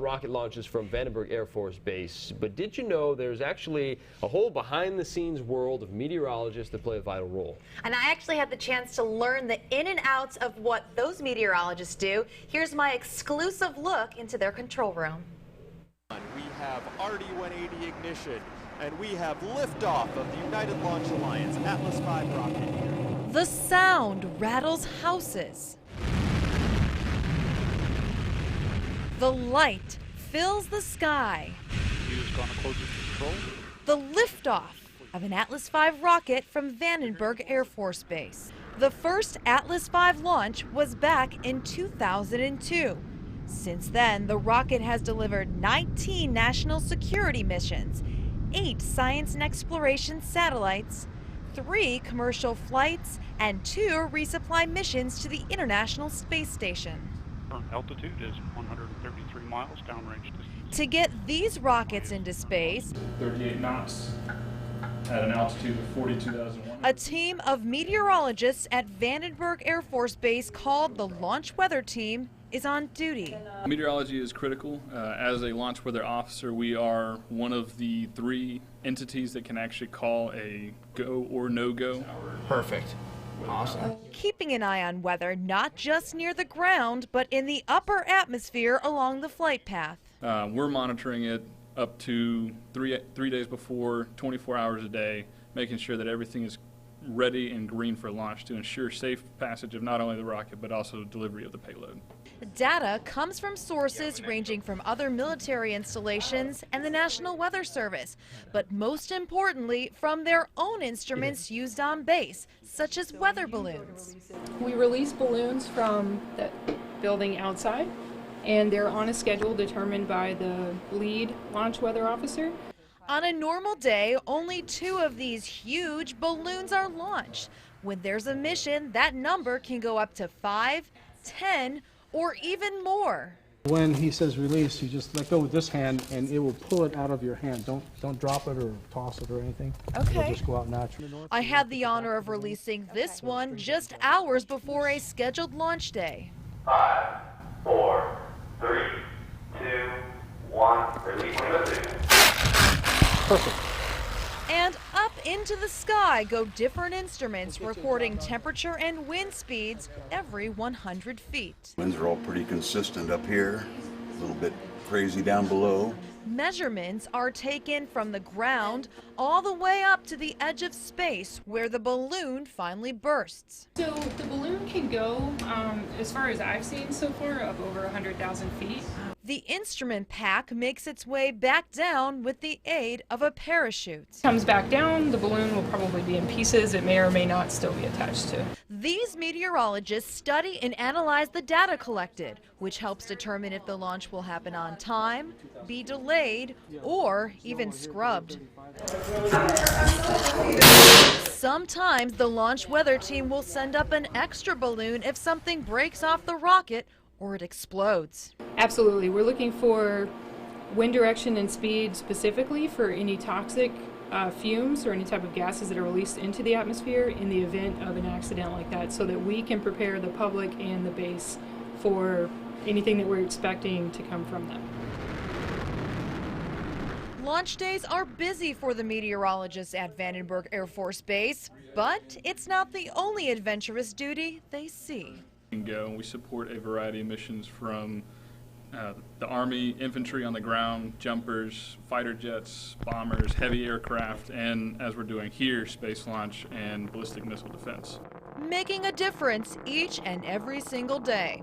rocket launches from Vandenberg Air Force Base. But did you know there's actually a whole behind-the-scenes world of meteorologists that play a vital role? And I actually had the chance to learn the in and outs of what those meteorologists do. Here's my exclusive look into their control room. We have RD-180 ignition, and we have liftoff of the United Launch Alliance Atlas V rocket. The sound rattles houses. The light fills the sky. The liftoff of an Atlas V rocket from Vandenberg Air Force Base. The first Atlas V launch was back in 2002. Since then, the rocket has delivered 19 national security missions, 8 science and exploration satellites, 3 commercial flights, and 2 resupply missions to the International Space Station. Current altitude is 133 miles downrange. To get these rockets into space, 38 knots at an altitude of 42,001. a team of meteorologists at Vandenberg Air Force Base called the Launch Weather Team is on duty. Meteorology is critical. As a launch weather officer, we are one of the 3 entities that can actually call a go or no-go. Perfect. Awesome. Keeping an eye on weather not just near the ground, but in the upper atmosphere along the flight path. We're monitoring it up to three days before, 24 hours a day, making sure that everything is ready and green for launch to ensure safe passage of not only the rocket, but also delivery of the payload. Data comes from sources ranging from other military installations and the National Weather Service, but most importantly from their own instruments used on base, such as weather balloons. We release balloons from the building outside, and they're on a schedule determined by the lead launch weather officer. On a normal day, only 2 of these huge balloons are launched. When there's a mission, that number can go up to 5, 10, or even more. When he says release, you just let go with this hand and it will pull it out of your hand. Don't drop it or toss it or anything. Okay. It'll just go out naturally. I had the honor of releasing this one just hours before a scheduled launch day. 5, 4, 3, 2, 1, release limited. Perfect. And up into the sky go different instruments recording temperature and wind speeds every 100 feet. Winds are all pretty consistent up here, a little bit crazy down below. Measurements are taken from the ground all the way up to the edge of space where the balloon finally bursts. So the balloon can go, as far as I've seen so far, up over 100,000 feet. The instrument pack makes its way back down with the aid of a parachute. Comes back down, the balloon will probably be in pieces. It may or may not still be attached to. These meteorologists study and analyze the data collected, which helps determine if the launch will happen on time, be delayed, or even scrubbed. Sometimes the launch weather team will send up an extra balloon if something breaks off the rocket or it explodes. Absolutely. We're looking for wind direction and speed specifically for any toxic fumes or any type of gases that are released into the atmosphere in the event of an accident like that, so that we can prepare the public and the base for anything that we're expecting to come from them. Launch days are busy for the meteorologists at Vandenberg Air Force Base, but it's not the only adventurous duty they see. We support a variety of missions from the Army infantry on the ground, jumpers, fighter jets, bombers, heavy aircraft, and as we're doing here, space launch and ballistic missile defense. Making a difference each and every single day.